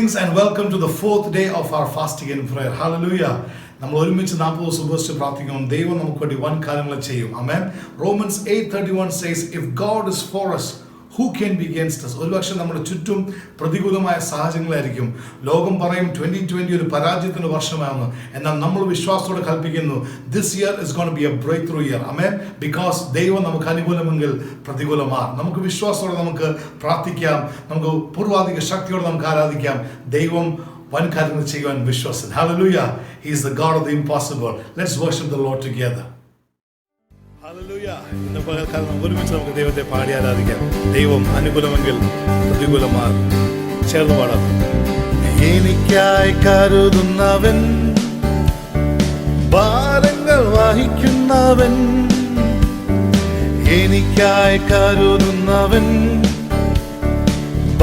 Greetings and welcome to the fourth day of our fasting and prayer. Hallelujah. നമ്മൾ ഒരുമിച്ച് 40 ദിവസം ഉപവസിച്ച് പ്രാർത്ഥിക്കണം. ദൈവം നമുക്ക് വേണ്ടി വൻ കാര്യങ്ങൾ ചെയ്യും. Amen. Romans 8:31 says, if God is for us, who can be against us? ഒരുപക്ഷെ നമ്മുടെ ചുറ്റും പ്രതികൂലമായ സാഹചര്യങ്ങളായിരിക്കും. ലോകം പറയും 2020 ഒരു പരാജയത്തിന്റെ വർഷമാണെന്ന്. എന്നാൽ നമ്മൾ വിശ്വാസത്തോടെ കൽപ്പിക്കുന്നു, this year is going to be a breakthrough year. Amen. Because ദൈവം നമുക്ക് അനുകൂലമെങ്കിൽ പ്രതികൂലമാണ്. നമുക്ക് വിശ്വാസത്തോടെ നമുക്ക് പ്രാർത്ഥിക്കാം. നമുക്ക് പൂർവാധിക ശക്തിയോടെ നമുക്ക് ആരാധിക്കാം. ദൈവം വൻ കാര്യങ്ങൾ ചെയ്യുവാൻ വിശ്വാസം. Hallelujah. He is the God of the impossible. Let's worship the Lord together. Hallelujah. ഇന്ന് പകൽക്കാലം ഒരുമിച്ച് നമുക്ക് ദൈവത്തെ പാടി ആരാധിക്കാം. ദൈവം അനുകൂലമെങ്കിൽ പ്രതികൂലമാർ ചേർന്ന് പാടാം. എനിക്കായി കരുതുന്നവൻ, ഭാരങ്ങൾ വഹിക്കുന്നവൻ, എനിക്കായി കരുതുന്നവൻ,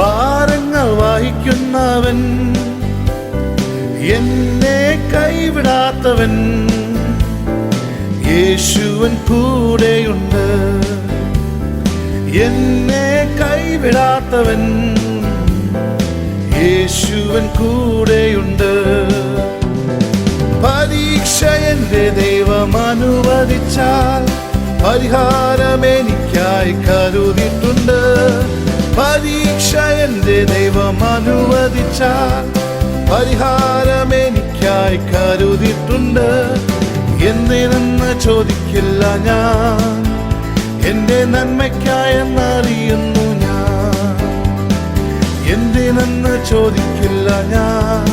ഭാരങ്ങൾ വഹിക്കുന്നവൻ, എന്നെ കൈവിടാത്തവൻ, യേശുവൻ കൂടെയുണ്ട്. എന്നെ കൈവിടാത്തവൻ, യേശുവൻ കൂടെയുണ്ട്. പരീക്ഷ എന്റെ ദൈവം അനുവദിച്ചാൽ പരിഹാരം എനിക്കായി കരുതിയിട്ടുണ്ട്. പരീക്ഷ എന്റെ ദൈവം അനുവദിച്ചാൽ പരിഹാരം എനിക്കായി കരുതിയിട്ടുണ്ട്. എന്തിനെന്ന് ചോദിക്കില്ല ഞാൻ, എന്റെ നന്മയ്ക്കായെന്നറിയുന്നു ഞാൻ. എന്തിനെന്ന് ചോദിക്കില്ല ഞാൻ,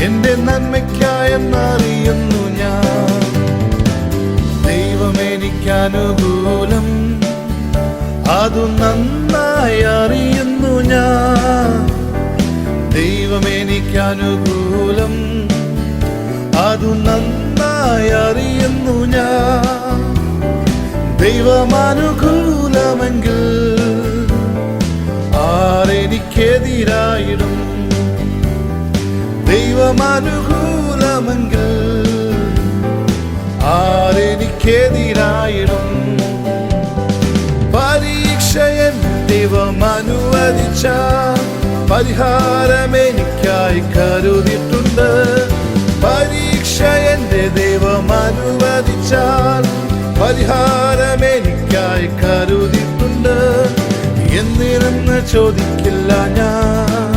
എന്റെ നന്മയ്ക്കായെന്നറിയുന്നു ഞാൻ. ദൈവം എനിക്കനുകൂലം, അതു നന്നായി അറിയുന്നു ഞാൻ. ദൈവം എനിക്കനുകൂലം, അതു നന്നായി അറിയുന്നു ഞാൻ. ദൈവമനുകൂലമെങ്കിൽ ആരെനിക്കെതിരായിടും? ദൈവമനുകൂലമെങ്കിൽ ആരെനിക്കെതിരായിടും? പരീക്ഷയൻ ദൈവം അനുവദിച്ചാൽ പരിഹാരം എനിക്കായി കരുതിയിട്ടുണ്ട്. പരീക്ഷ എന്റെ ദൈവം അനുവദിച്ചാൽ പരിഹാരം എനിക്കായി കരുതിയിട്ടുണ്ട്. എന്തിനെന്ന് ചോദിക്കില്ല ഞാൻ,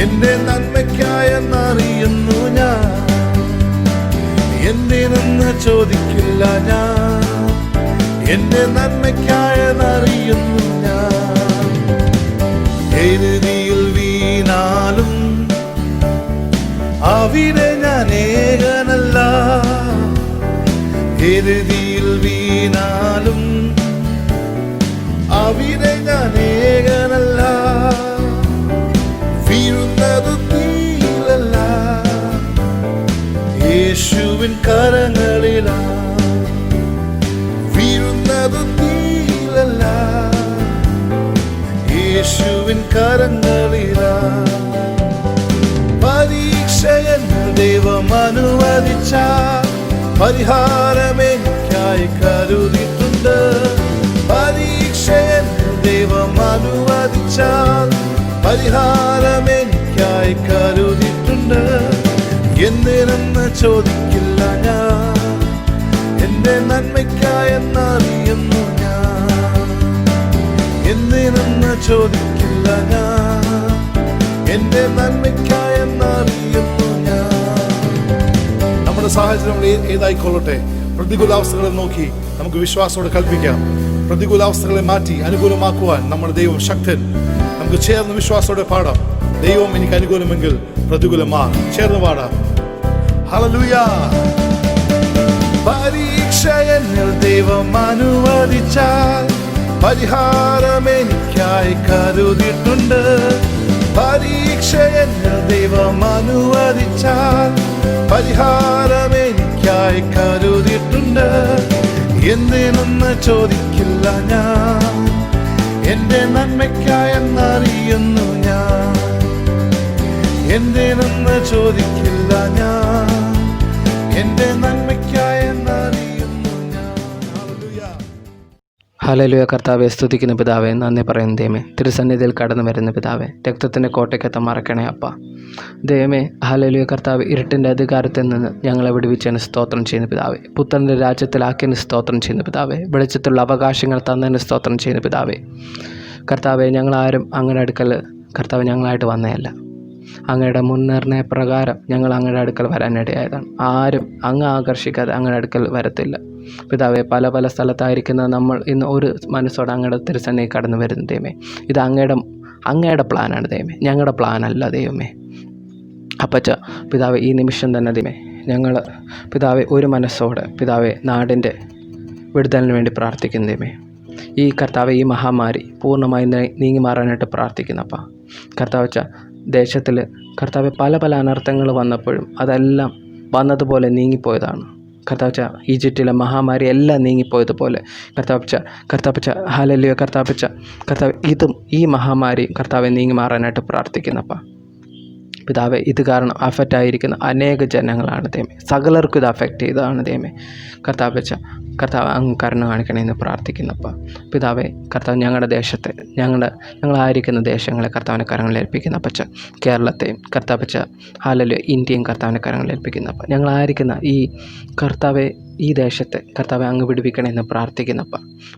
എന്റെ നന്മയ്ക്കായെന്നറിയുന്നു ഞാൻ. എന്തിനെന്ന് ചോദിക്കില്ല ഞാൻ, എന്റെ നന്മയ്ക്കായെന്നറിയുന്നു ഞാൻ. എഴുതിയിൽ വീണാലും അവിടെ ഞാൻ ഏകനല്ല. എഴുതിയിൽ വീണാലും അവിടെ ഞാൻ ഏകനല്ല. വീഴുന്നത് തീയിലല്ല, യേശുവിൻ കരങ്ങളിലാ. വീഴുന്നത് തീയിലല്ല, യേശുവിൻ കരങ്ങളിലാ. പരീക്ഷയൻ ദൈവം അനുവദിച്ചാൽ പരിഹാരം എനിക്കായി കരുതിയിട്ടുണ്ട്. പരീക്ഷയൻ ദൈവം അനുവദിച്ചാൽ പരിഹാരം എനിക്കായി കരുതിയിട്ടുണ്ട്. എന്തിനെന്ന് ചോദിക്കില്ല ഞാൻ, എന്റെ നന്മയ്ക്കായെന്നറിയുന്നു ഞാൻ. എന്തിനെന്ന് ചോദിക്കില്ല ഞാൻ, എന്റെ നന്മയ്ക്കായെന്നറിയുന്നു ഞാൻ. നമ്മുടെ സാഹചര്യങ്ങൾ ഏതായിക്കൊള്ളട്ടെ, പ്രതികൂലാവസ്ഥകളെ നോക്കി നമുക്ക് വിശ്വാസത്തോടെ കൽപ്പിക്കാം. പ്രതികൂലാവസ്ഥകളെ മാറ്റി അനുകൂലമാക്കുവാൻ നമ്മുടെ ദൈവം ശക്തൻ. നമുക്ക് ചേർന്ന് വിശ്വാസത്തോടെ പാടാം. ദൈവം എനിക്ക് അനുകൂലമെങ്കിൽ പ്രതികൂലമാ. ചേർന്ന് പാടാം. ഹല്ലേലൂയ. പരീക്ഷ എന്നിൽ ദൈവം അനുവദിച്ചാൽ പരിഹാരം എനിക്കായി കരുതിയിട്ടുണ്ട്. പരീക്ഷ എന്നിൽ ദൈവം അനുവദിച്ചാൽ പരിഹാരം എനിക്കായി കരുതിയിട്ടുണ്ട്. എന്തിനെന്ന് ചോദിക്കില്ല ഞാൻ, എന്റെ നന്മയ്ക്കായെന്നറിയുന്നു ഞാൻ. എന്തിനെന്ന് ചോദിക്കില്ല ഞാൻ, എന്റെ നന്മയ്ക്കായെന്നറിയുന്നു ഞാൻ. ഹല്ലേലൂയ. കർത്താവെ സ്തുതിക്കുന്ന പിതാവേ, നന്ദി പറയുന്ന ദൈവമേ, തിരുസന്നിധിയിൽ കടന്നു വരുന്ന പിതാവേ, രക്തത്തിൻ്റെ കോട്ടയ്ക്കത്ത് മറക്കണേ അപ്പ ദൈവമേ. ഹല്ലേലൂയ കർത്താവ്, ഇരുട്ടിൻ്റെ അധികാരത്തിൽ നിന്ന് ഞങ്ങളെ വിടുവിച്ചതിന് സ്തോത്രം ചെയ്യുന്ന പിതാവേ, പുത്രൻ്റെ രാജ്യത്തിലാക്കിയതിന് സ്തോത്രം ചെയ്യുന്ന പിതാവേ, വെളിച്ചത്തിലുള്ള അവകാശങ്ങൾ തന്നതിന് സ്തോത്രം ചെയ്യുന്ന പിതാവേ. കർത്താവെ, ഞങ്ങളാരും അങ്ങയുടെ അടുക്കൽ കർത്താവ് ഞങ്ങളായിട്ട് വന്നതല്ല, അങ്ങയുടെ മുൻനിർണയ പ്രകാരം ഞങ്ങൾ അങ്ങയുടെ അടുക്കൽ വരാനിടയായതാണ്. ആരും അങ്ങ് ആകർഷിക്കാതെ അങ്ങയുടെ അടുക്കൽ വരത്തില്ല പിതാവെ. പല പല സ്ഥലത്തായിരിക്കുന്ന നമ്മൾ ഇന്ന് ഒരു മനസ്സോടെ അങ്ങയുടെ തിരുസന്നിധി കടന്നു വരുന്ന ദൈവമേ, ഇത് അങ്ങയുടെ പ്ലാനാണ് ദൈവമേ, ഞങ്ങളുടെ പ്ലാനല്ല ദൈവമേ. അപ്പച്ച പിതാവെ, ഈ നിമിഷം തന്നെ ദൈവമേ, ഞങ്ങൾ പിതാവെ ഒരു മനസ്സോടെ പിതാവെ നാടിൻ്റെ വിടുതലിന് വേണ്ടി പ്രാർത്ഥിക്കുന്ന ദൈവമേ. ഈ കർത്താവെ, ഈ മഹാമാരി പൂർണ്ണമായി നീങ്ങി മാറാനായിട്ട് പ്രാർത്ഥിക്കുന്നപ്പ കർത്താവച്ച, ദേശത്തിൽ കർത്താവ് പല പല അനർത്ഥങ്ങൾ വന്നപ്പോഴും അതെല്ലാം വന്നതുപോലെ നീങ്ങിപ്പോയതാണ് കർത്താവച്ച. ഈജിപ്തിലെ മഹാമാരി എല്ലാം നീങ്ങിപ്പോയതുപോലെ കർത്താവച്ച ഹല്ലേലൂയ കർത്താവച്ച, കർത്താവ് ഇതും ഈ മഹാമാരി കർത്താവെ നീങ്ങി മാറാനായിട്ട് പ്രാർത്ഥിക്കുന്നപ്പ പിതാവെ. ഇത് കാരണം അഫക്റ്റായിരിക്കുന്ന അനേക ജനങ്ങളാണ് ദൈവമേ, സകലർക്കും ഇത് അഫക്റ്റ് ചെയ്തതാണ് ദൈവമേ. കർത്താവച്ച, കർത്താവ് അങ്ങ് കരുണ കാണിക്കണമെന്ന് പ്രാർത്ഥിക്കുന്നപ്പ പിതാവെ. കർത്താവ് ഞങ്ങളുടെ ദേശത്തെ ഞങ്ങളായിരിക്കുന്ന ദേശങ്ങളെ കർത്താവിൻ്റെ കരങ്ങളിൽ ഏൽപ്പിക്കുന്നപ്പച്ച. കേരളത്തെയും കർത്താവച്ച ഹല്ലേലൂയ ഇന്ത്യയും കർത്താവിൻ്റെ കരങ്ങളിൽ ഏൽപ്പിക്കുന്നപ്പ. ഞങ്ങളായിരിക്കുന്ന ഈ കർത്താവെ ഈ ദേശത്തെ കർത്താവെ അങ്ങ് വിടുവിക്കണമെന്ന് പ്രാർത്ഥിക്കുന്നപ്പ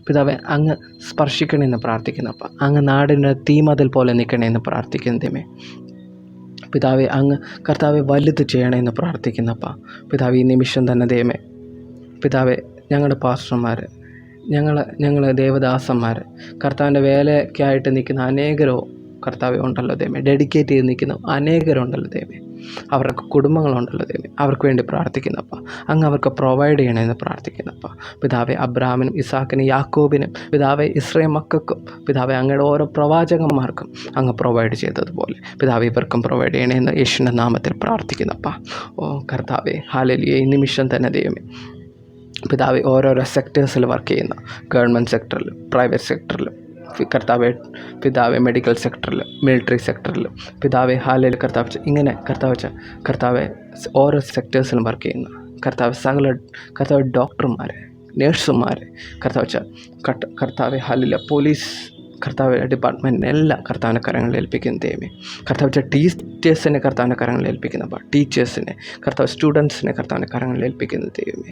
പിതാവെ. അങ്ങ് സ്പർശിക്കണമെന്ന് പ്രാർത്ഥിക്കുന്നപ്പ. അങ്ങ് നാടിൻ്റെ തീമതിൽ പോലെ നിൽക്കണമെന്ന് പ്രാർത്ഥിക്കുന്നതേമേ പിതാവെ. അങ്ങ് കർത്താവെ വലുത് ചെയ്യണമെന്ന് പ്രാർത്ഥിക്കുന്നപ്പ പിതാവ്. ഈ നിമിഷം തന്നെ ദൈവമേ പിതാവെ, ഞങ്ങളുടെ പാസ്റ്റർമാർ, ഞങ്ങൾ ദേവദാസന്മാർ, കർത്താവിൻ്റെ വേലയ്ക്കായിട്ട് നിൽക്കുന്ന അനേകരോ കർത്താവെ ഉണ്ടല്ലോ ദൈവമേ, ഡെഡിക്കേറ്റ് ചെയ്ത് നിൽക്കുന്ന അനേകരുണ്ടല്ലോ ദൈവമേ, അവർക്ക് കുടുംബങ്ങളുണ്ടല്ലോ ദൈവമേ, അവർക്ക് വേണ്ടി പ്രാർത്ഥിക്കുന്നപ്പ. അങ്ങ് അവർക്ക് പ്രൊവൈഡ് ചെയ്യണമെന്ന് പ്രാർത്ഥിക്കുന്നപ്പ പിതാവെ. അബ്രാഹാമിനും ഇസാക്കിനും യാക്കോബിനും പിതാവെ, ഇസ്രായേൽ മക്കൾക്കും പിതാവെ, അങ്ങയുടെ ഓരോ പ്രവാചകന്മാർക്കും അങ്ങ് പ്രൊവൈഡ് ചെയ്തതുപോലെ പിതാവെ ഇവർക്കും പ്രൊവൈഡ് ചെയ്യണമെന്ന് യേശുവിൻ്റെ നാമത്തിൽ പ്രാർത്ഥിക്കുന്നപ്പ. ഓ കർത്താവെ ഹല്ലേലൂയ. ഈ നിമിഷം തന്നെ ദൈവമേ പിതാവെ, ഓരോരോ സെക്ടേഴ്സിൽ വർക്ക് ചെയ്യുന്ന ഗവൺമെൻറ് സെക്ടറിലും പ്രൈവറ്റ് സെക്ടറിലും പിതാവെ മെഡിക്കൽ സെക്ടറിലും മിലിറ്ററി സെക്ടറിലും പിതാവെ ഹല്ലേലൂയ ഇങ്ങനെ കർത്താവെ ഓരോ സെക്ടേഴ്സിലും വർക്ക് ചെയ്യുന്ന കർത്താവ് ഡോക്ടർമാർ, നേഴ്സുമാർ, കർത്താവെ ഹല്ലേലൂയ പോലീസ് ഡിപ്പാർട്ട്മെൻറ്റിനെല്ലാം കർത്താവിൻ്റെ കരങ്ങളിൽ ഏൽപ്പിക്കുന്ന ദൈവമേ. ടീച്ചേഴ്സിനെ കർത്താവിൻ്റെ കരങ്ങളിൽ ഏൽപ്പിക്കുന്നപ്പോൾ ടീച്ചേഴ്സിനെ സ്റ്റുഡൻസിനെ കർത്താവിൻ്റെ കരങ്ങളിൽ ഏൽപ്പിക്കുന്ന ദൈവമേ.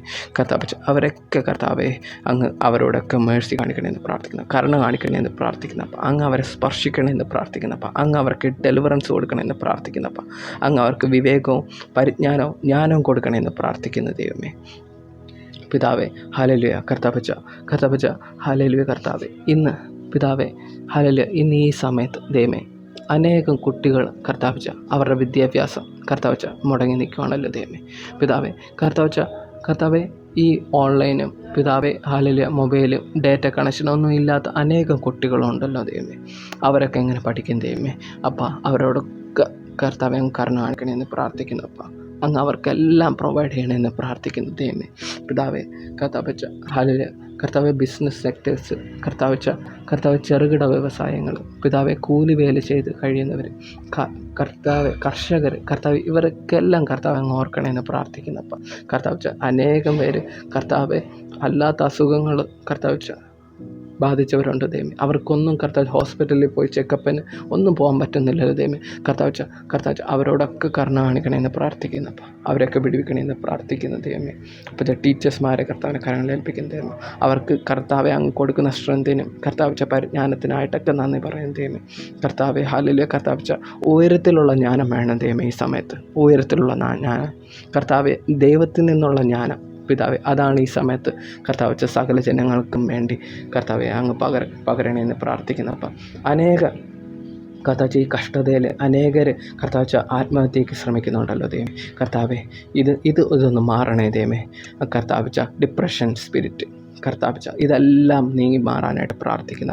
അവരൊക്കെ കർത്താവെ അങ്ങ് അവരോടൊക്കെ മേഴ്സി കാണിക്കണമെന്ന് പ്രാർത്ഥിക്കുന്നു, കരുണ കാണിക്കണമെന്ന് പ്രാർത്ഥിക്കുന്നപ്പോൾ അങ്ങ് അവരെ സ്പർശിക്കണമെന്ന് പ്രാർത്ഥിക്കുന്നപ്പോൾ അങ്ങ് അവർക്ക് ഡെലിവറൻസ് കൊടുക്കണമെന്ന് പ്രാർത്ഥിക്കുന്നപ്പോൾ അങ്ങ് അവർക്ക് വിവേകവും ജ്ഞാനവും കൊടുക്കണമെന്ന് പ്രാർത്ഥിക്കുന്ന ദൈവമേ പിതാവെ. ഹല്ലേലൂയ കർത്താവച്ച ഹല്ലേലൂയ കർത്താവെ. ഇന്ന് പിതാവെ ഹല്ലേലൂയ, ഇന്ന് ഈ സമയത്ത് ദൈവമേ അനേകം കുട്ടികൾ അവരുടെ വിദ്യാഭ്യാസം മുടങ്ങി നിൽക്കുകയാണല്ലോ ദൈവമേ പിതാവെ. കർത്താവെ ഈ ഓൺലൈനും പിതാവെ ഹല്ലേലൂയ മൊബൈലും ഡേറ്റ കണക്ഷനൊന്നും ഇല്ലാത്ത അനേകം കുട്ടികളുണ്ടല്ലോ ദൈവമേ. അവരൊക്കെ എങ്ങനെ പഠിക്കും ദൈവമേ? അവരോടൊക്കെ കർത്താവെ അങ്ങ് കരുണ കാണിക്കണമെന്ന് പ്രാർത്ഥിക്കുന്നു അപ്പ. അങ്ങ് അവർക്കെല്ലാം പ്രൊവൈഡ് ചെയ്യണമെന്ന് പ്രാർത്ഥിക്കുന്നു ദൈവമേ പിതാവെ. ഹല്ലേലൂയ ബിസിനസ് സെക്ടേഴ്സ് ചെറുകിട വ്യവസായങ്ങൾ കൂലി വേല ചെയ്ത് കഴിയുന്നവർ, കർഷകർ ഇവർക്കെല്ലാം അങ്ങ് ഓർക്കണമെന്ന് പ്രാർത്ഥിക്കുന്നപ്പം അനേകം പേര് അല്ലാത്ത അസുഖങ്ങൾ ബാധിച്ചവരുണ്ട് ദൈവമേ. അവർക്കൊന്നും ഹോസ്പിറ്റലിൽ പോയി ചെക്കപ്പിന് ഒന്നും പോകാൻ പറ്റുന്നില്ലല്ലോ ദൈവമേ. അവരോടൊക്കെ കരുണ കാണിക്കണമെന്ന് പ്രാർത്ഥിക്കുന്നപ്പം അവരൊക്കെ വിടുവിക്കണമെന്ന് പ്രാർത്ഥിക്കുന്ന ദൈവമേ. ടീച്ചേഴ്സ്മാരെ കരങ്ങളിൽ ഏൽപ്പിക്കുന്ന ദൈവമേ. അവർക്ക് അങ്ങ് കൊടുക്കുന്ന സ്ട്രെങ്തിനും പരിജ്ഞാനത്തിനായിട്ടൊക്കെ നന്ദി പറയുന്ന ദൈവമേ. ഹല്ലേലൂയ ഉയരത്തിലുള്ള ജ്ഞാനം വേണം ദൈവമേ. ഈ സമയത്ത് ഉയരത്തിലുള്ള ജ്ഞാനം ദൈവത്തിൽ നിന്നുള്ള ജ്ഞാനം പിതാവെ, അതാണ് ഈ സമയത്ത് സകല ജനങ്ങൾക്കും വേണ്ടി അങ്ങ് പകരണേന്ന് പ്രാർത്ഥിക്കുന്നപ്പം അനേക ഈ കഷ്ടതയിൽ അനേകർ ആത്മഹത്യയ്ക്ക് ശ്രമിക്കുന്നുണ്ടല്ലോ ദൈവമേ. ഇതൊന്ന് മാറണേ ദൈവമേ. ഡിപ്രഷൻ സ്പിരിറ്റ് ഇതെല്ലാം നീങ്ങി മാറാനായിട്ട് പ്രാർത്ഥിക്കുന്ന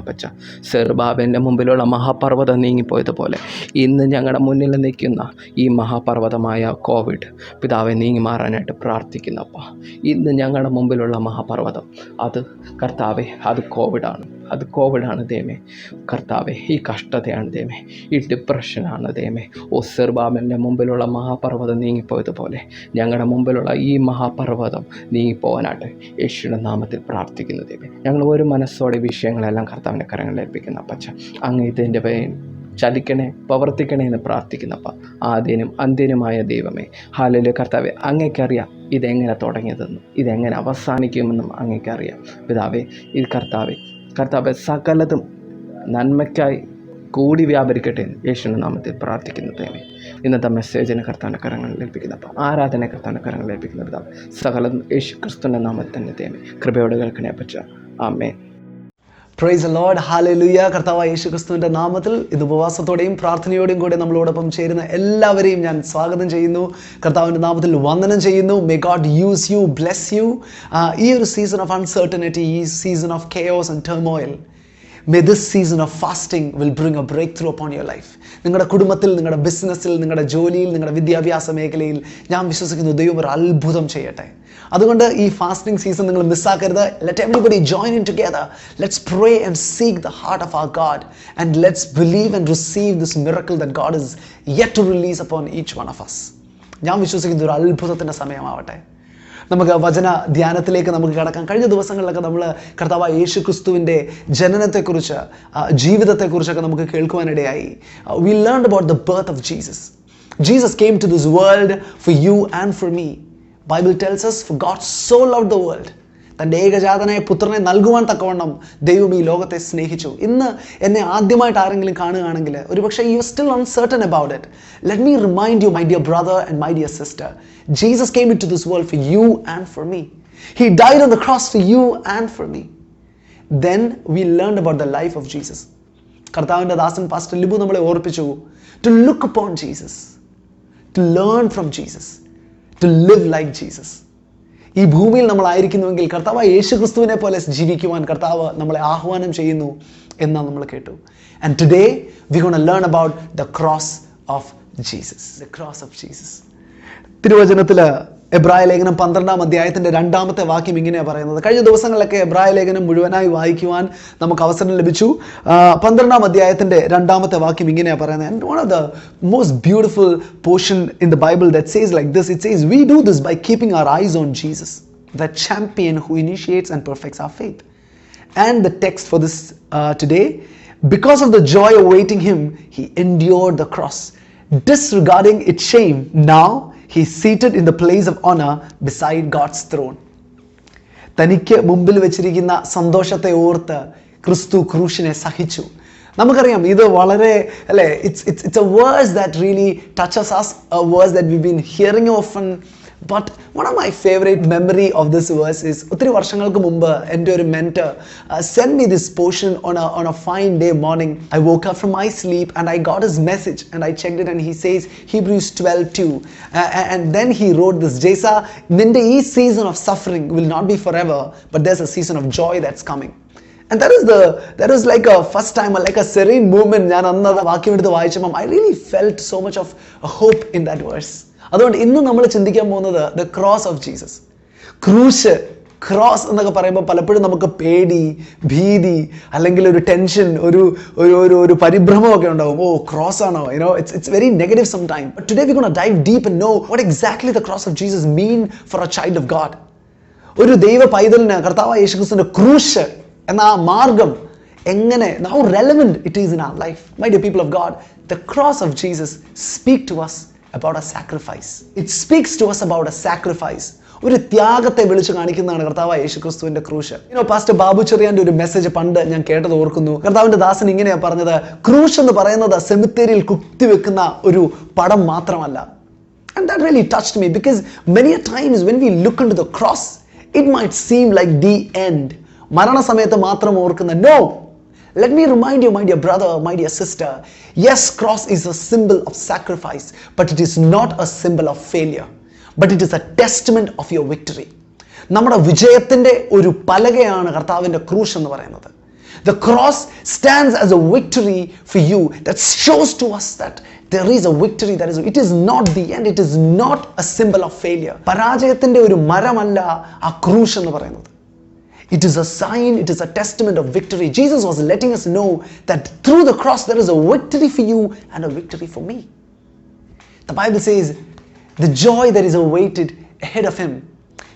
സെറുബാബേലിൻ്റെ മുമ്പിലുള്ള മഹാപർവ്വതം നീങ്ങിപ്പോയതുപോലെ ഇന്ന് ഞങ്ങളുടെ മുന്നിൽ നിൽക്കുന്ന ഈ മഹാപർവ്വതമായ കോവിഡ് പിതാവെ നീങ്ങി മാറാനായിട്ട് പ്രാർത്ഥിക്കുന്നപ്പ. ഇന്ന് ഞങ്ങളുടെ മുമ്പിലുള്ള മഹാപർവ്വതം അത് കോവിഡാണ്. അത് കോവിഡാണ് ദൈവമേ കർത്താവെ, ഈ കഷ്ടതയാണ് ദൈവമേ, ഈ ഡിപ്രഷനാണ് ദൈവമേ. സെറുബ്ബാബേലിൻ്റെ മുമ്പിലുള്ള മഹാപർവ്വതം നീങ്ങിപ്പോയതുപോലെ ഞങ്ങളുടെ മുമ്പിലുള്ള ഈ മഹാപർവ്വതം നീങ്ങിപ്പോകാനായിട്ട് യേശുവിൻ്റെ നാമത്തിൽ പ്രാർത്ഥിക്കുന്നു ദൈവമേ. ഞങ്ങൾ ഒരു മനസ്സോടെ വിഷയങ്ങളെല്ലാം കർത്താവിൻ്റെ കരങ്ങളിൽ ഏൽപ്പിക്കുന്ന അപ്പച്ച, അങ്ങ് ഇതിൻ്റെ ചലിക്കണേ, പ്രവർത്തിക്കണേ എന്ന് പ്രാർത്ഥിക്കുന്നപ്പ. ആദ്യനും അന്ത്യനുമായ ദൈവമേ, ഹല്ലേലൂയ കർത്താവെ, അങ്ങേക്കറിയാം ഇതെങ്ങനെ തുടങ്ങിയതെന്നും ഇതെങ്ങനെ അവസാനിക്കുമെന്നും അങ്ങേക്കറിയാം പിതാവേ. ഈ കർത്താവെ സകലതും നന്മയ്ക്കായി കൂടി വ്യാപരിക്കട്ടെ എന്ന് യേശുവിൻ്റെ നാമത്തിൽ പ്രാർത്ഥിക്കുന്നു ദൈവമേ. ഇന്നത്തെ മെസ്സേജിനെ കർത്താവിൻ്റെ കരങ്ങളിൽ ഏൽപ്പിക്കുന്നപ്പോൾ, ആരാധന കർത്താവിൻ്റെ കരങ്ങളിൽ ഏൽപ്പിക്കുന്ന പിതാവ്, സകലതും യേശു ക്രിസ്തുവിൻ്റെ നാമത്തിൽ തന്നെ ദൈവമേ കൃപയോടെ കേൾക്കണേ അപ്പച്ച. Amen. Praise the Lord, hallelujah. കർത്താവായ യേശു ക്രിസ്തുവിൻ്റെ നാമത്തിൽ ഇത് ഉപവാസത്തോടെയും പ്രാർത്ഥനയോടെയും കൂടെ നമ്മളോടൊപ്പം ചേരുന്ന എല്ലാവരെയും ഞാൻ സ്വാഗതം ചെയ്യുന്നു. കർത്താവിൻ്റെ നാമത്തിൽ വന്ദനം ചെയ്യുന്നു. May God use you, bless you. ഈ ഒരു സീസൺ ഓഫ് അൺസർട്ടനിറ്റി, ഈ season of chaos and turmoil, may this season of fasting will bring a breakthrough upon your life. നിങ്ങളുടെ കുടുംബത്തിൽ, നിങ്ങളുടെ ബിസിനസ്സിൽ, നിങ്ങളുടെ ജോലിയിൽ, നിങ്ങളുടെ വിദ്യാഭ്യാസ മേഖലയിൽ ഞാൻ വിശ്വസിക്കുന്നു ദൈവം ഒരു അത്ഭുതം ചെയ്യട്ടെ. അതുകൊണ്ട് ഈ ഫാസ്റ്റിംഗ് സീസൺ നിങ്ങൾ മിസ്സാക്കരുത്. Let everybody join in together. Let's pray and seek the heart of our God and let's believe and receive this miracle that God is yet to release upon each one of us. ഞാൻ വിശ്വസിക്കുന്നു ഒരു അത്ഭുതത്തിൻ്റെ സമയമാവട്ടെ. നമുക്ക് വചന ധ്യാനത്തിലേക്ക് നമുക്ക് കടക്കാം. കഴിഞ്ഞ ദിവസങ്ങളിലൊക്കെ നമ്മൾ കർത്താവായ യേശു ക്രിസ്തുവിൻ്റെ ജനനത്തെക്കുറിച്ച്, ജീവിതത്തെക്കുറിച്ചൊക്കെ നമുക്ക് കേൾക്കുവാനിടയായി. We learned about the birth of Jesus. Jesus came to this world for you and for me. Bible tells us, for God so loved the world, തൻ്റെ ഏകജാതനായ പുത്രനെ നൽകുവാൻ തക്കവണ്ണം ദൈവം ഈ ലോകത്തെ സ്നേഹിച്ചു. ഇന്ന് എന്നെ ആദ്യമായിട്ട് ആരെങ്കിലും കാണുകയാണെങ്കിൽ ഒരുപക്ഷെ you still uncertain about it. Let me remind you, my dear brother and my dear sister, Jesus came into this world for you and for me. He died on the cross for you and for me. Then we learned about the life of Jesus. കർത്താവിൻ്റെ ദാസൻ pastor Libu നമ്മളെ ഓർപ്പിച്ചു, to look upon Jesus, to learn from Jesus, to live like Jesus. ഈ ഭൂമിയിൽ നമ്മളായിരിക്കുന്നുവെങ്കിൽ കർത്താവ് യേശു ക്രിസ്തുവിനെ പോലെ ജീവിക്കുവാൻ കർത്താവ് നമ്മളെ ആഹ്വാനം ചെയ്യുന്നു എന്നാണ് നമ്മൾ കേട്ടു. And today we're going to learn about the cross of Jesus. The cross of Jesus. തിരുവചനത്തിൽ എബ്രായ ലേഖനം 12-ാം അധ്യായത്തിൻ്റെ 2-ാമത്തെ വാക്യം ഇങ്ങനെയാണ് പറയുന്നത്. കഴിഞ്ഞ ദിവസങ്ങളിലൊക്കെ എബ്രായ ലേഖനം മുഴുവനായി വായിക്കുവാൻ നമുക്ക് അവസരം ലഭിച്ചു. 12-ാം അധ്യായത്തിൻ്റെ 2-ാമത്തെ വാക്യം ഇങ്ങനെയാണ് പറയുന്നത്. And one of the most beautiful portion in the Bible that says like this, it says, we do this by keeping our eyes on Jesus, the champion who initiates and perfects our faith. And the text for this today, because of the joy awaiting him, he endured the cross, disregarding its shame. Now he is seated in the place of honor beside God's throne. തനിക്ക് മുമ്പിൽ വെച്ചിരിക്കുന്ന സന്തോഷത്തെ ഓർത്ത് ക്രിസ്തു ക്രൂശിനെ സഹിച്ചു. നമുക്കറിയാം ഇത് വളരെ അല്ലേ, it's a verse that really touches us, a verse that we've been hearing often. But one of my favorite memory of this verse is, ഒത്തിരി വർഷങ്ങൾക്ക് മുമ്പ് എൻ്റെ ഒരു mentor sent me this portion on a fine day morning. I woke up from my sleep and I got his message and I checked it and he says Hebrews 12:2 and then he wrote this, Jesa, നിന്റെ ഈ season of suffering will not be forever, but there's a season of joy that's coming. And that is like a first time, like a serene moment. ഞാൻ അന്ന് വാക്യം എടുത്ത് വായിച്ചപ്പോൾ I really felt so much of a hope in that verse. അതുകൊണ്ട് ഇന്ന് നമ്മൾ ചിന്തിക്കാൻ പോകുന്നത് the cross of Jesus. Cross എന്നൊക്കെ പറയുമ്പോൾ പലപ്പോഴും നമുക്ക് പേടി, ഭീതി, അല്ലെങ്കിൽ ഒരു ടെൻഷൻ, ഒരു പരിഭ്രമമൊക്കെ ഉണ്ടാവും. ഓ, ക്രോസ് ആണോ? It's very negative sometimes. But today we're going to dive deep and know what exactly the cross of Jesus mean for a child of God. ഒരു ദൈവ പൈതലിന് കർത്താവായ യേശുക്രിസ്തുവിന്റെ ക്രൂശ് എന്ന ആ മാർഗം എങ്ങനെ, how relevant it is in our life. My dear people of God, the cross of Jesus speak to us about a sacrifice. It speaks to us about a sacrifice. ഒരു ത്യാഗത്തെ വിളിച്ചു കാണിക്കുന്നതാണ് കർത്താവായ യേശുക്രിസ്തുവിന്റെ ക്രൂശ്. പാസ്റ്റർ ബാബു ചെറിയാന്റെ ഒരു മെസ്സേജ് പണ്ട് ഞാൻ കേട്ടത് ഓർക്കുന്നു. കർത്താവിന്റെ ദാസൻ ഇങ്ങനെയാ പറഞ്ഞത്, ക്രൂശ് എന്ന് പറയുന്നത് സെമിത്തേരിയിൽ കുത്തിവെക്കുന്ന ഒരു പടം മാത്രമല്ല. And that really touched me because many a times when we look into the cross, it might seem like the end. മരണസമയത്ത് മാത്രം ഓർക്കുന്ന. No. Let me remind you, my dear brother, my dear sister, yes, cross is a symbol of sacrifice, but it is not a symbol of failure, but it is a testament of your victory. നമ്മുടെ വിജയത്തിന്റെ ഒരു പലകയാണ് കർത്താവിന്റെ ക്രൂശ് എന്ന് പറയുന്നത്. The cross stands as a victory for you that shows to us that there is a victory, it is not the end, it is not a symbol of failure. പരാജയത്തിന്റെ ഒരു മരമല്ല ആ ക്രൂശ് എന്ന് പറയുന്നത്. It is a sign, it is a testament of victory. Jesus was letting us know that through the cross there is a victory for you and a victory for me. The Bible says, the joy that is awaited ahead of him,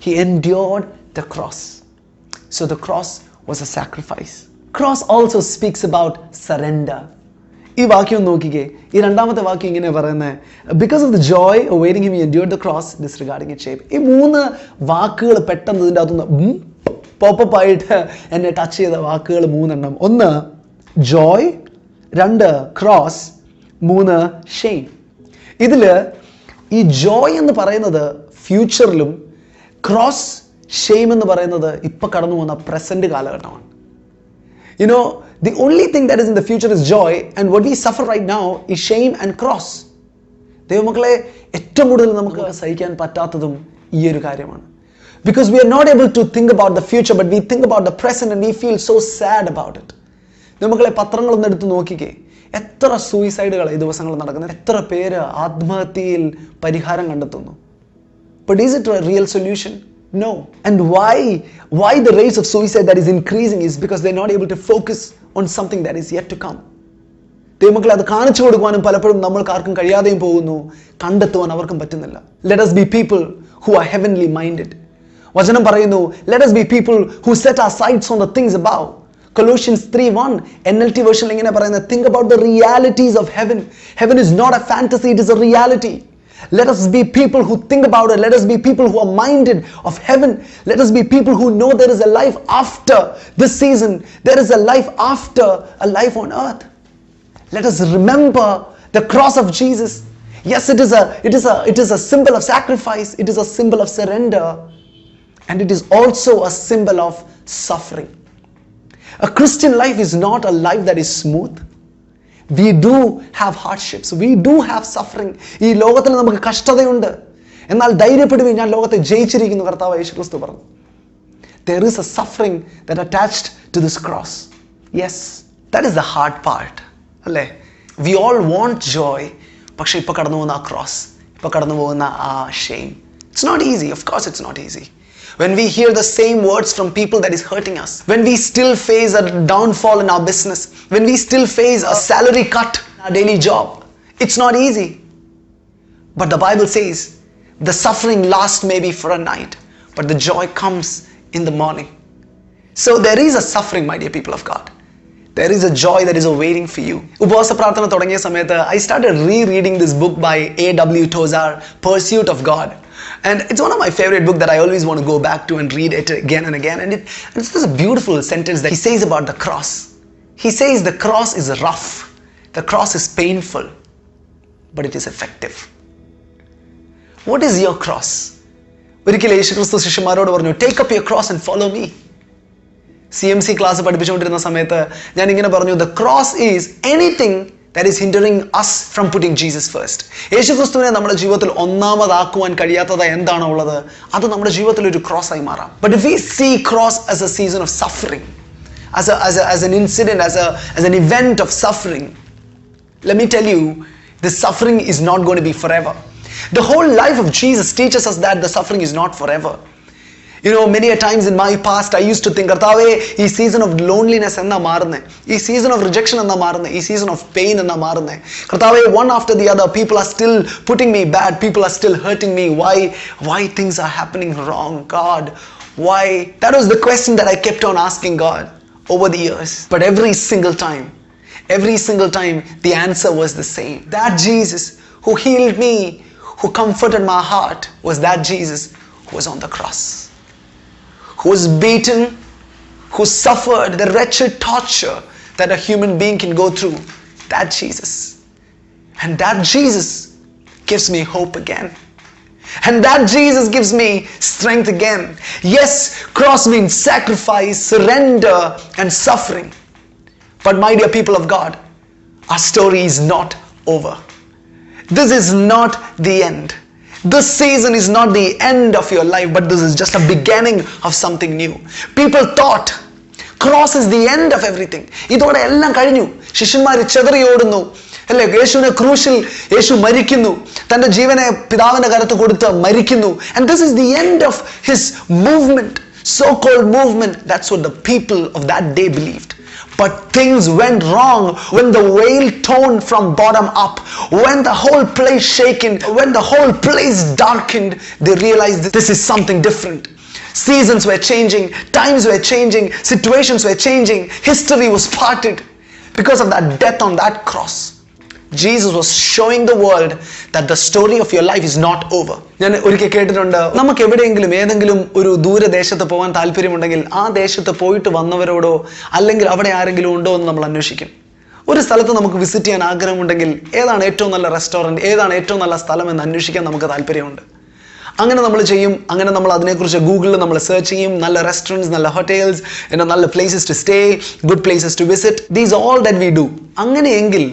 he endured the cross. So the cross was a sacrifice. Cross also speaks about surrender. ഈ വാക്യം നോക്കിക്കേ, ഈ രണ്ടാമത്തെ വാക്യം ഇങ്ങനെ പറയുന്നത്, because of the Joy awaiting him he endured the cross disregarding its shape. ഈ 3 വാക്കുകൾ പെട്ടെന്ന് ഇതിൻ്റെ അകത്തുനിന്ന് പോപ്പപ്പ് ആയിട്ട് എന്നെ ടച്ച് ചെയ്ത വാക്കുകൾ 3 എണ്ണം. 1 ജോയ്, 2 ക്രോസ്, 3 ഷെയിം. ഇതിൽ ഈ ജോയ് എന്ന് പറയുന്നത് ഫ്യൂച്ചറിലും ക്രോസ് ഷെയിം എന്ന് പറയുന്നത് ഇപ്പം കടന്നു പോകുന്ന പ്രസന്റ് കാലഘട്ടമാണ്. You know, the only thing that is in the future is joy, and what we suffer right now is shame and cross. ദൈവമക്കളെ, ഏറ്റവും കൂടുതൽ നമുക്ക് സഹിക്കാൻ പറ്റാത്തതും ഈ ഒരു കാര്യമാണ്. Because we are not able to think about the future, but we think about the present and we feel so sad about it. ദൈവമക്കളെ, പത്രങ്ങളൊന്നും എടുത്ത് നോക്കിക്കേ, എത്ര സൂയിസൈഡുകൾ ഈ ദിവസങ്ങൾ നടക്കുന്നത്, എത്ര പേര് ആത്മഹത്യയിൽ പരിഹാരം കണ്ടെത്തുന്നു. But is it a real solution? No. And why the rates of suicide that is increasing is because they're not able to focus on something that is yet to come. ദൈവമക്കളെ, അത് കാണിച്ചു കൊടുക്കുവാനും പലപ്പോഴും നമ്മൾക്ക് ആർക്കും കഴിയാതെയും പോകുന്നു, കണ്ടെത്തുവാൻ അവർക്കും പറ്റുന്നില്ല. Let us be people who are heavenly minded. വചനം പറയുന്നു, let us be people who set our sights on the things above. Colossians 3:1 NLT version ഇങ്ങനെ പറയുന്നത്, think about the realities of heaven. Heaven is not a fantasy, it is a reality. Let us be people who think about it. Let us be people who are minded of heaven. Let us be people who know there is a life after this season. There is a life after a life on earth. Let us remember the cross of Jesus. Yes, it is a symbol of sacrifice. It is a symbol of surrender. And it is also a symbol of suffering. A Christian life is not a life that is smooth. We do have hardships. We do have suffering. ഈ ലോകത്തിൽ നമുക്ക് കഷ്ടതയുണ്ട്. എന്നാൽ ധൈര്യപ്പെടുവിൻ, ഞാൻ ലോകത്തെ ജയിച്ചിരിക്കുന്നു, കർത്താവ് യേശുക്രിസ്തു പറഞ്ഞു. There is a suffering that attached to this cross. Yes, that is the hard part. അല്ലേ? We all want joy. പക്ഷേ ഇപ്പോൾ കടന്നു പോകുന്ന ആ ക്രോസ്, ഇപ്പോൾ കടന്നു പോകുന്ന ആ shame, it's not easy. Of course it's not easy. When we hear the same words from people that is hurting us, when we still face a downfall in our business, when we still face a salary cut in our daily job, it's not easy. But the Bible says the suffering lasts maybe for a night, but the joy comes in the morning. So there is a suffering, my dear people of God. There is a joy that is awaiting for you. ഉപവാസ പ്രാർത്ഥന തുടങ്ങിയ സമയത്ത് I started rereading this book by A.W. Tozer, Pursuit of God. And it's one of my favorite books that I always want to go back to and read it again and again. And it's just a beautiful sentence that he says about the cross. He says the cross is rough, the cross is painful, but it is effective. What is your cross? ഒരിക്കലും യേശുക്രിസ്തു ശിഷ്യന്മാരോട് പറഞ്ഞു, take up your cross and follow me. CMC class പഠിപ്പിച്ചുകൊണ്ടിരുന്ന സമയത്ത് ഞാൻ ഇങ്ങനെ പറഞ്ഞു, the cross is anything that is hindering us from putting Jesus first. യേശുക്രിസ്തുവിനെ നമ്മുടെ ജീവിതത്തിൽ ഒന്നാമതാക്കുവാൻ കഴിയാത്തത് എന്താണോ ഉള്ളത്, അത് നമ്മുടെ ജീവിതത്തിൽ ഒരു ക്രോസ് ആയി മാറാം. But if we see cross as a season of suffering, as an incident, as an event of suffering, let me tell you, the suffering is not going to be forever. The whole life of Jesus teaches us that the suffering is not forever. You know, many a times in my past I used to think, കർത്താവേ, ഈ season of loneliness എന്നാ മാറുന്നേ, ഈ season of rejection എന്നാ മാറുന്നേ, ഈ season of pain എന്നാ മാറുന്നേ, കർത്താവേ, one after the other people are still putting me bad, people are still hurting me, why things are happening wrong, God, why? That was the question that I kept on asking God over the years. But every single time the answer was the same. That Jesus who healed me, who comforted my heart, was that Jesus who was on the cross, who was beaten, who suffered the wretched torture that a human being can go through. That Jesus. And that Jesus gives me hope again. And that Jesus gives me strength again. Yes, cross means sacrifice, surrender, and suffering. But my dear people of God, our story is not over. This is not the end. This season is not the end of your life, but this is just a beginning of something new. People thought cross is the end of everything. ഇതോടെ എല്ലാം കഴിഞ്ഞു, ശിഷ്യന്മാർ ചെതറി ഓടുന്നു, അല്ലേ? യേശുവിനെ ക്രൂശിൽ യേശു മരിക്കുന്നു, തന്റെ ജീവനെ പിതാവിന്റെ കരത്ത് കൊടുത്ത് മരിക്കുന്നു. And this is the end of his movement. so-called movement. That's what the people of that day believed. But things went wrong when the veil torn from bottom up, when the whole place shaken, when the whole place darkened. They realized that this is something different. Seasons were changing, times were changing, situations were changing, history was parted because of that death on that cross. Jesus was showing the world that the story of your life is not over. ഞാൻ ഒരിക്കൽ കേട്ടിട്ടുണ്ട്, നമുക്ക് എവിടെയെങ്കിലും ഏതെങ്കിലും ഒരു ദൂരദേശത്ത് പോകാൻ താല്പര്യമുണ്ടെങ്കിൽ ആ ദേശത്ത് പോയിട്ട് വന്നവരോടോ അല്ലെങ്കിൽ അവിടെ ആരെങ്കിലും ഉണ്ടോ എന്ന് നമ്മൾ അന്വേഷിക്കും. ഒരു സ്ഥലത്ത് നമുക്ക് വിസിറ്റ് ചെയ്യാൻ ആഗ്രഹമുണ്ടെങ്കിൽ ഏതാണ് ഏറ്റവും നല്ല റെസ്റ്റോറൻറ്റ്, ഏതാണ് ഏറ്റവും നല്ല സ്ഥലം എന്ന് അന്വേഷിക്കാൻ നമുക്ക് താല്പര്യമുണ്ട്. അങ്ങനെ നമ്മൾ ചെയ്യും. അങ്ങനെ നമ്മൾ അതിനെക്കുറിച്ച് ഗൂഗിളിൽ നമ്മൾ സെർച്ച് ചെയ്യും. നല്ല റെസ്റ്റോറൻറ്റ്സ്, നല്ല ഹോട്ടൽസ്, നല്ല places to stay, good places to visit. These all that we do. അങ്ങനെയെങ്കിൽ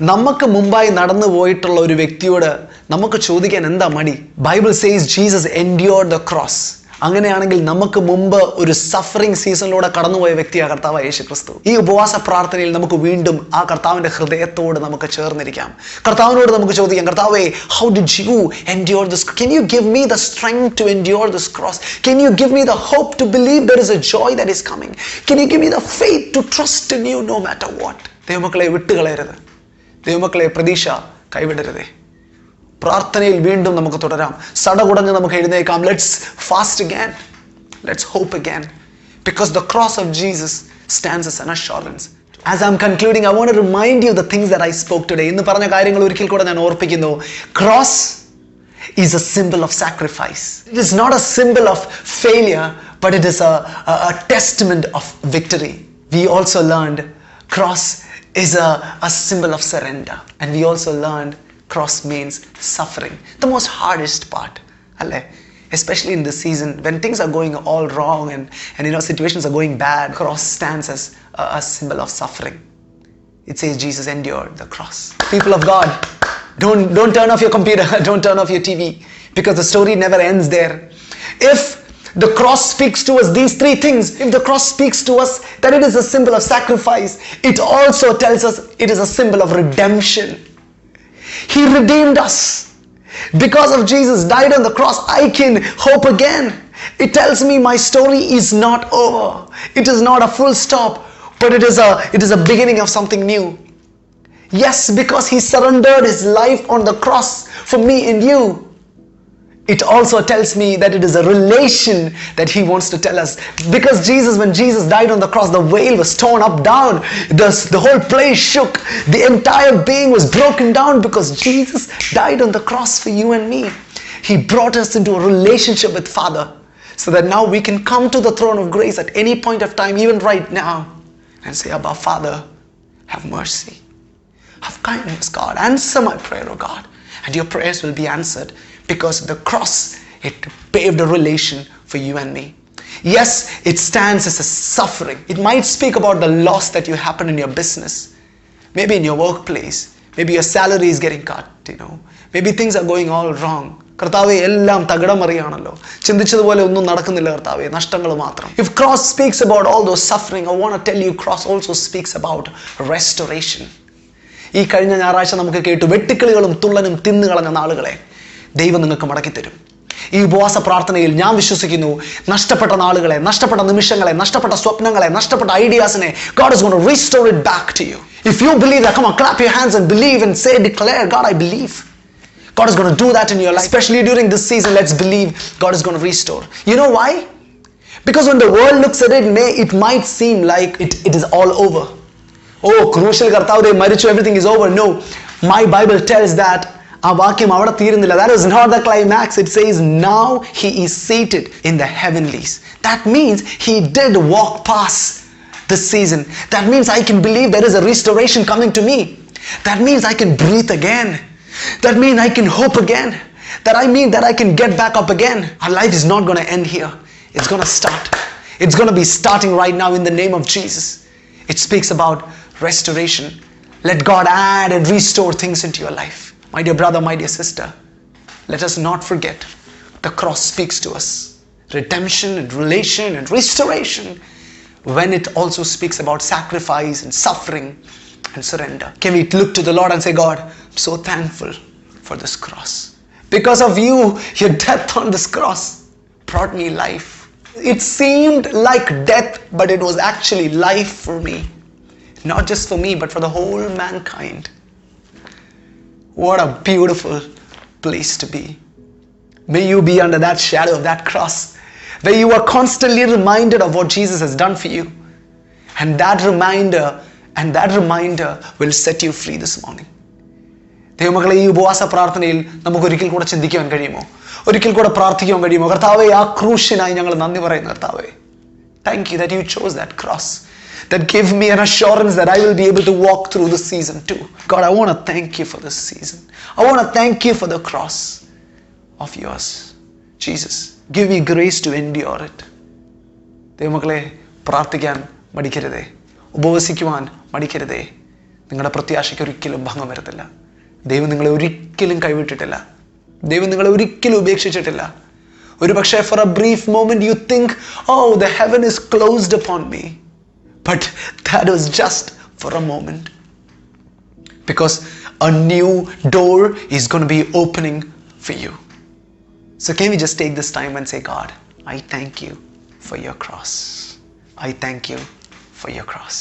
നമുക്ക് മുമ്പായി നടന്നു പോയിട്ടുള്ള ഒരു വ്യക്തിയോട് നമുക്ക് ചോദിക്കാൻ എന്താ മടി? Bible says Jesus endured the cross. അങ്ങനെയാണെങ്കിൽ നമുക്ക് മുമ്പ് ഒരു സഫറിംഗ് സീസണിലൂടെ കടന്നുപോയ വ്യക്തിയാണ് കർത്താവ് യേശു ക്രിസ്തു. ഈ ഉപവാസ പ്രാർത്ഥനയിൽ നമുക്ക് വീണ്ടും ആ കർത്താവിന്റെ ഹൃദയത്തോട് നമുക്ക് ചേർന്നിരിക്കാം. കർത്താവിനോട് നമുക്ക് ചോദിക്കാം, കർത്താവേ, how did you endure this? Can you give me the strength to endure this cross? Can you give me the hope to believe there is a joy that is coming? Can you give me the faith to trust in you no matter what? ദൈവമക്കളെ വിട്ടുകളയരുത്. ദൈവമക്കളെ പ്രതീക്ഷ കൈവിടരുതേ. പ്രാർത്ഥനയിൽ വീണ്ടും നമുക്ക് തുടരാം. സടകുടഞ്ഞ് നമുക്ക് എഴുന്നേക്കാം. Let's fast again. Let's hope again. Because the cross of Jesus stands as an assurance. As I'm concluding, I want to remind you the things that I spoke today. ഇന്ന് പറഞ്ഞ കാര്യങ്ങൾ ഒരിക്കൽ കൂടെ ഞാൻ ഓർപ്പിക്കുന്നു. Cross is a symbol of sacrifice. It is not a symbol of failure, but it is a testament of victory. We also learned cross is a symbol of surrender. And we also learned cross means suffering. The most hardest part. Especially in this season when things are going all wrong and situations are going bad. Cross stands as a symbol of suffering. It says Jesus endured the cross. People of God, don't turn off your computer. Don't turn off your TV, because the story never ends there. If the cross speaks to us these three things, if the cross speaks to us that it is a symbol of sacrifice, it also tells us it is a symbol of redemption. He redeemed us. Because of Jesus died on the cross, I can hope again. It tells me my story is not over. It is not a full stop, but it is a beginning of something new. Yes, because he surrendered his life on the cross for me and you. It also tells me that it is a relation that he wants to tell us. Because when Jesus died on the cross, the veil was torn up down. The whole place shook. The entire being was broken down because Jesus died on the cross for you and me. He brought us into a relationship with Father, so that now we can come to the throne of grace at any point of time, even right now, and say, Abba, Father, have mercy. Have kindness, God. Answer my prayer, oh God. And your prayers will be answered. Because the cross, it paved a relation for you and me. Yes, it stands as a suffering. It might speak about the loss that you happen in your business. Maybe in your workplace. Maybe your salary is getting cut, Maybe things are going all wrong. കർത്താവേ, എല്ലാം തകിടമറിയാണല്ലോ. ചിന്തിച്ചതുപോലെ ഒന്നും നടക്കുന്നില്ല കർത്താവേ, നഷ്ടങ്ങൾ മാത്രം. If cross speaks about all those suffering, I want to tell you cross also speaks about restoration. ഈ കഴിഞ്ഞ ഞായറാഴ്ച നമുക്ക് കേട്ടു, വെട്ടുക്കിളികളും തുള്ളനും തിന്നുകളഞ്ഞ നാളുകളെ ദൈവം നിങ്ങൾക്ക് മടക്കിത്തരും. ഈ ഉപവാസ പ്രാർത്ഥനയിൽ ഞാൻ വിശ്വസിക്കുന്നു, നഷ്ടപ്പെട്ട നാളുകളെ, നഷ്ടപ്പെട്ട നിമിഷങ്ങളെ, നഷ്ടപ്പെട്ട സ്വപ്നങ്ങളെ, നഷ്ടപ്പെട്ട ഐഡിയാസിനെ God is going to restore it back to you. If you believe that, come on, clap your hands and believe and say, declare, God, I believe. God is going to do that in your life. Especially during this season, let's believe God is going to restore. You know why? Because when the world looks at it, it might seem like it is all over. Oh, crucial kartavde marichu, everything is over. No, my Bible tells that ആ വാക്യം അവിടെ തീരുന്നില്ല. That is not the climax. It says now he is seated in the heavenlies. That means he did walk past this season. That means I can believe there is a restoration coming to me. That means I can breathe again. That means I can hope again. That I can get back up again. Our life is not going to end here. It's going to start. It's going to be starting right now in the name of Jesus. It speaks about restoration. Let God add and restore things into your life. My dear brother, my dear sister, let us not forget the cross speaks to us. Redemption and relation and restoration, when it also speaks about sacrifice and suffering and surrender. Can we look to the Lord and say, God, I'm so thankful for this cross. Because of you, your death on this cross brought me life. It seemed like death, but it was actually life for me. Not just for me, but for the whole mankind. What a beautiful place to be. May you be under that shadow of that cross, where you are constantly reminded of what Jesus has done for you. And that reminder will set you free this morning. ദൈവമക്കളെ, ഈ ഉപവാസ പ്രാർത്ഥനയിൽ നമുക്ക് ഒരിക്കൽ കൂടെ ചിന്തിക്കുവാൻ കഴിയുമോ? ഒരിക്കൽ കൂടെ പ്രാർത്ഥിക്കുവാൻ കഴിയുമോ? കർത്താവേ, ആ ക്രൂശിനായി ഞങ്ങൾ നന്ദി പറയുന്നു. കർത്താവേ, thank you that you chose that cross, that gave me an assurance that I will be able to walk through this season too. God, I want to thank you for this season. I want to thank you for the cross of yours. Jesus, give me grace to endure it. ദൈവമക്കളെ, പ്രാർത്ഥിക്കാൻ മടിക്കരുതേ, ഉപവസിക്കുവാൻ മടിക്കരുതേ. നിങ്ങളുടെ പ്രത്യാശയ്ക്ക് ഒരിക്കലും ഭംഗം വരത്തില്ല. ദൈവം നിങ്ങളെ ഒരിക്കലും കൈവിട്ടിട്ടില്ല. ദൈവം നിങ്ങളെ ഒരിക്കലും ഉപേക്ഷിച്ചിട്ടില്ല. ഒരു പക്ഷേ for a brief moment you think, oh, the heaven is closed upon me. But that was just for a moment. Because a new door is going to be opening for you. So can we just take this time and say, God, I thank you for your cross. I thank you for your cross.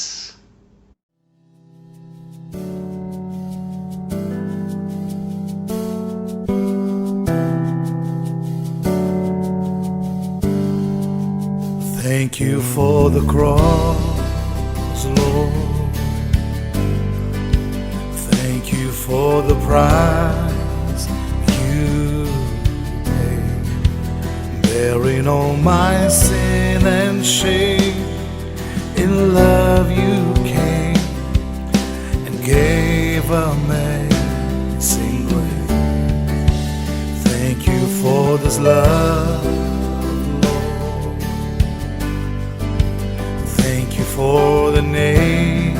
Thank you for the cross, Lord. Thank you for the price you paid, bearing all my sin and shame. In love you came and gave amazing grace. Thank you for this love, for the nail-pierced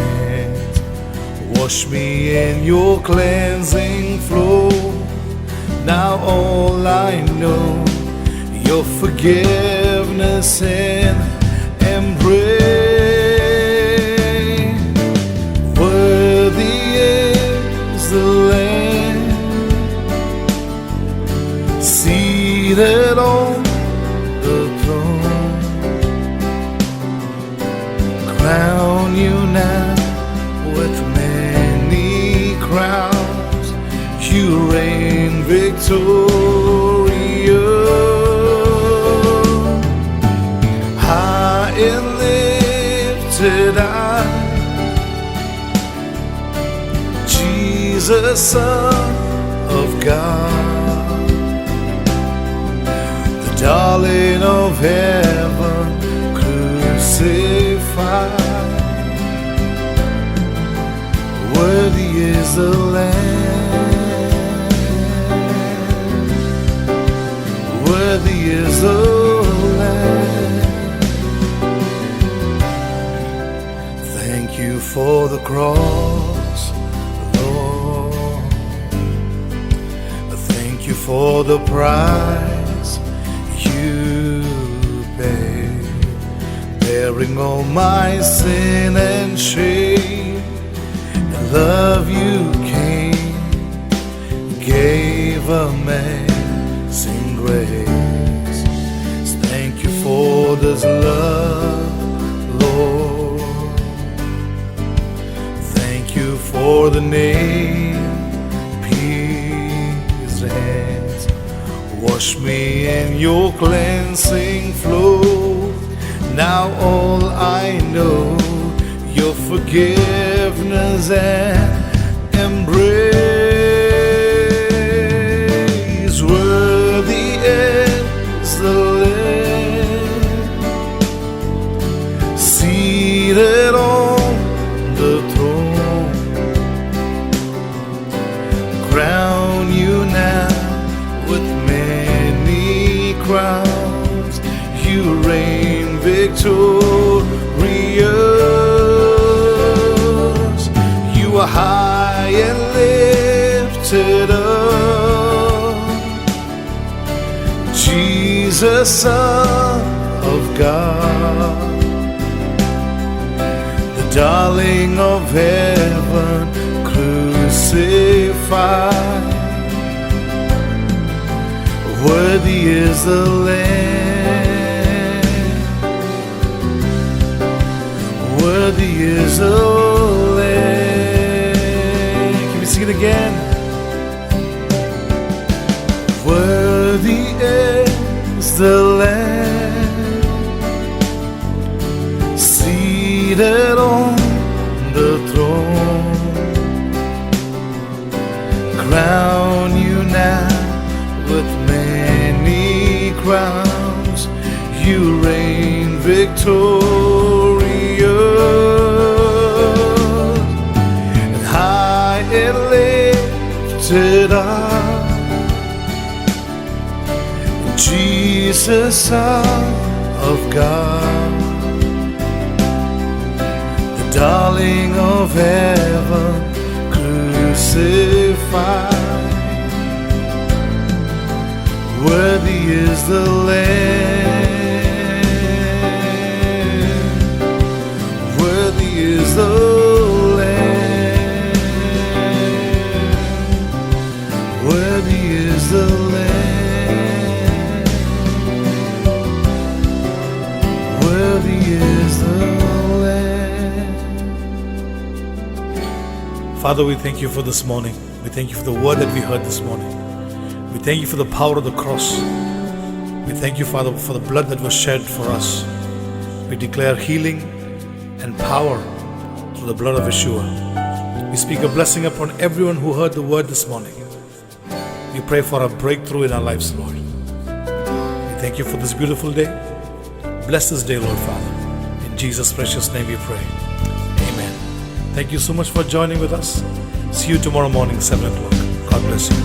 hands. Wash me in your cleansing flow. Now all I know, your forgiveness and embrace. Worthy is the Lamb seated on the throne. Crown you now with many crowns. You reign victorious. High and lifted high, Jesus, Son of God, the darling of heaven, crucified. Worthy is the Lamb, worthy is the Lamb. Thank you for the cross, Lord. Thank you for the price you paid, bearing all my sin and shame. In love you came, gave amazing grace. Thank you for this love, Lord. Thank you for the nail-pierced hands. Wash me in your cleansing flow. Now all I know, your forgiveness and embrace. Worthy is the Lamb seated on the throne. Crown you now with many crowns. You reign victorious. You are high and lifted up, Jesus, Son of God, the darling of heaven, crucified. Worthy is the Lamb. Worthy is the Lamb. Can we sing it again? Worthy is the Lamb, seated on the throne. Crown you now with many crowns. You reign victorious, and high and lifted up, Jesus, Son of God, the darling of heaven, crucified. Worthy is the Lamb. Worthy is the Lamb. Worthy is the Lamb. Worthy is the Lamb. Father, we thank you for this morning. We thank you for the word that we heard this morning. We thank you for the power of the cross. We thank you, Father, for the blood that was shed for us. We declare healing and power through the blood of Yeshua. We speak a blessing upon everyone who heard the word this morning. We pray for a breakthrough in our lives, Lord. We thank you for this beautiful day. Bless this day, Lord Father. In Jesus' precious name we pray. Amen. Thank you so much for joining with us. See you tomorrow morning, 7 o'clock. God bless you.